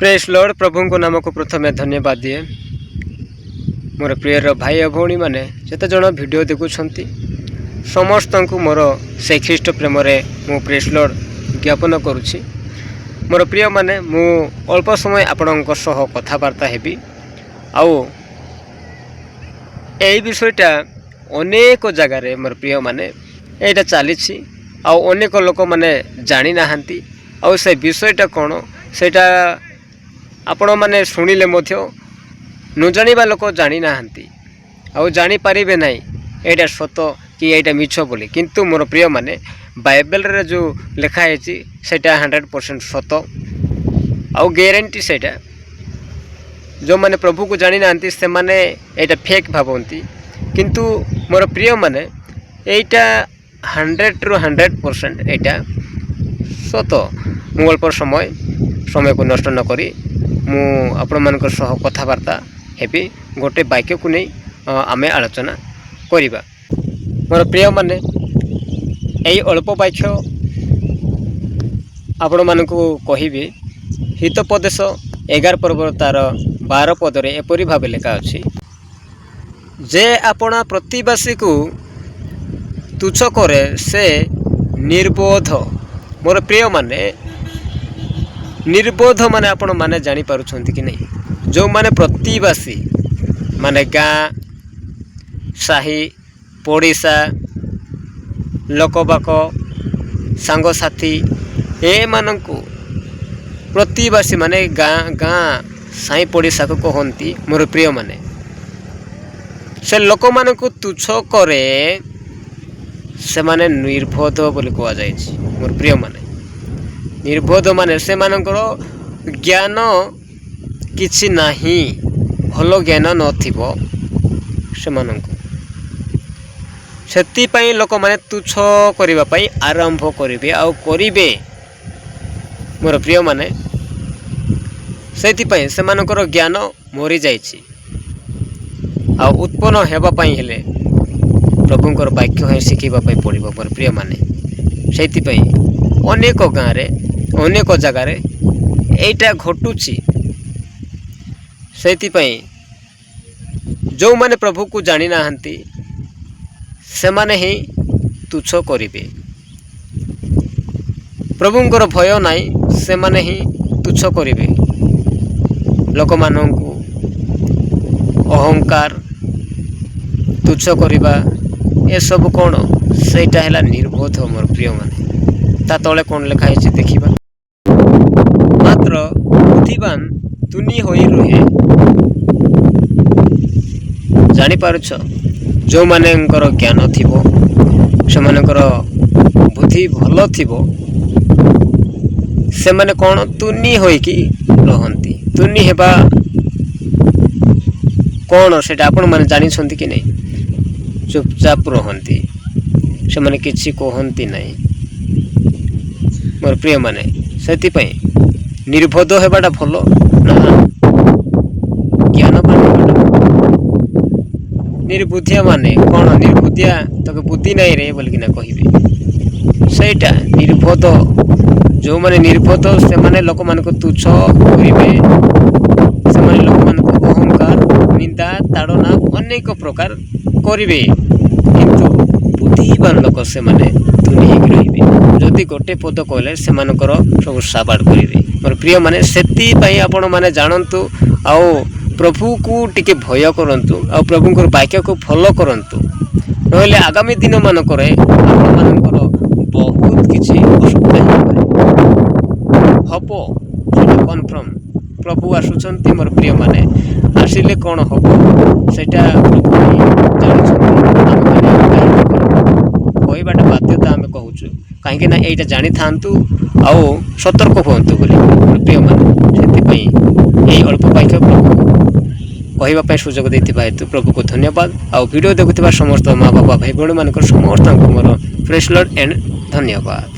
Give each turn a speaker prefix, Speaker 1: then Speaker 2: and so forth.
Speaker 1: Press Lord प्रभु को नाम को प्रथम धन्यवाद दिए। मोर प्रिय भाई और भौणी मैंने जिते जन वीडियो देखुंट समस्त को मोर से ख्रीष्ट प्रेम मु प्रेस लॉर्ड ज्ञापन करुच्ची। मोर प्रिय माने मु अल्प समय आपण कथबार्ता हेबी आउ यही विषयटा अनेक जगार मोर प्रिय माने यहाँ चली अनेक लोक मैंने जानी नहांती आउ से विषयटा कौन सेटा आपण मैंने शुणिले न जानिबा लोक जानी नहांती आउ जानी पारिबे नहीं एटा सत कि एटा मिछ बोली। किंतु मोर प्रिय माने बाइबल रे जो लिखा है सेटा 100% सत आउ ग्यारंटी सेटा जो माने प्रभु को जानी नहांती से माने एटा फेक भावंती। किंतु मोर प्रिय माने एटा 100 ରୁ 100% एटा सत। मु अल्प समय को नष्ट न करी मु आपण मानकर सह कथबार्ता हेबी गोटे वाक्य को नहीं आमे आलोचना करिबा। मोर प्रिय माने एई अल्प वाक्य आपण मानकु कहिबी हितोपदेश 11 पर्व तार 12 पदरे एपरि भाबे लेखा अछि जे आपण प्रतिवासी को तुच्छ करे से निर्बोध। मोर प्रिय माने निर्बोध माने आपण माने जानी पारुछंती कि नहीं जो माने प्रतिवासी माने गाँ साही पड़िशा लोकबाक सांग साथी ए मानकु प्रतिवासी माने गाँ साही पड़िशा को कहती। मोर प्रिय माने से लोक मानकु तुच्छ करे से माने निर्बोध बोली कह जाए। मोर प्रिय माने निर्बोध माने से मानकर ज्ञान किछि नाही भल ज्ञान नथिबो से मानकु सेति पई लोक माने तुच्छ करिबा पई आरंभ करिवे आउ करिवे। मोर प्रिय माने सेति पई से मानकर ज्ञान मरि जाइछि आउ उत्पन्न हेबा पई हेले प्रभुंकर वाक्य है शिखिबा पई पड़िबो। मोर प्रिय माने सेति पई अनेक गाँव रे अनेक जगार एटा घटुची। सेति पई जो माने प्रभु को जानी नहांती से माने ही तुच्छ करिवे। प्रभुंकर भय नाही से माने ही तुच्छ करिवे। लोक माननकु अहंकार तुच्छ करिबा ए सब कोन सेटा हैला निर्बोध। मोर प्रिय माने ता तले कोन लिखा है देखिबा मात्र बुद्धिमान तुनी होई रहे। जानी पारुछ जो मानेंकर ज्ञान थिबो से मानेंकर बुद्धि भलो थिबो से माने कोन तुनी होई कि रहंती। तुनी हेबा कोन सेटा आपण माने जानि छंती कि नहीं चुपचाप रहंती से माने किछि कहंती नहीं। मोर प्रिय माने सेति पई निर्बोध हेबाटा भलो ना ज्ञानवान हेबाटा निर्बुद्धिया माने कौन निर्बुद्धिया तो बुद्धि नहीं रे बोल किना कहिबे सेटा निर्बोध। जो माने निर्बोध से माने लोक मान को तुच्छ करिवे से माने लोक मान को अहंकार निंदा ताड़ना अनेक प्रकार करिवे। किंतु बुद्धिमान लोक से माने तुनी हेकि रहिबे जदि गोटे पद कहले से मानकर सब साबाड़ करिवे। मोर प्रिय माने सेति पई आपण माने जानंतु आउ प्रभु को टिके भय करंतु आउ प्रभुंकर वाक्य को फॉलो करंतु नहले आगामी दिन मानकर आपण मानकर बहुत किछि असुविधा हबो सेटा कन्फर्म। प्रभु आसुचंती मोर प्रिय माने आसिले कोन हबो सेटा प्रभु कहबाटा बाध्यता आम कहूँ कहीं ना यहाँ जानी थांतु आउ सतर्क हुंतु बोली। प्रिय माने से अल्प वाक्य प्रभु कहवाई सुजोग देथिबा हेतु प्रभु को धन्यवाद। आउ वीडियो देखुथिबा समस्त माँ बाबा भाई भौणी मानकर समस्त मोर प्रेस लॉर्ड एंड धन्यवाद।